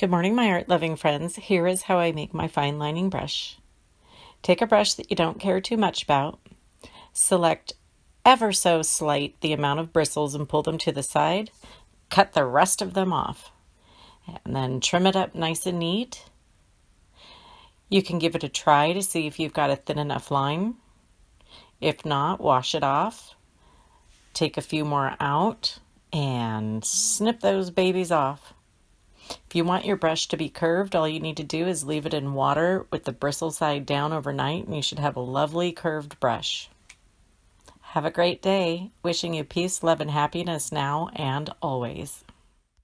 Good morning, my art-loving friends. Here is how I make my fine lining brush. Take a brush that you don't care too much about. Select ever so slight the amount of bristles and pull them to the side. Cut the rest of them off. And then trim it up nice and neat. You can give it a try to see if you've got a thin enough line. If not, wash it off. Take a few more out and snip those babies off. If you want your brush to be curved, all you need to do is leave it in water with the bristle side down overnight, and you should have a lovely curved brush. Have a great day. Wishing you peace, love, and happiness now and always.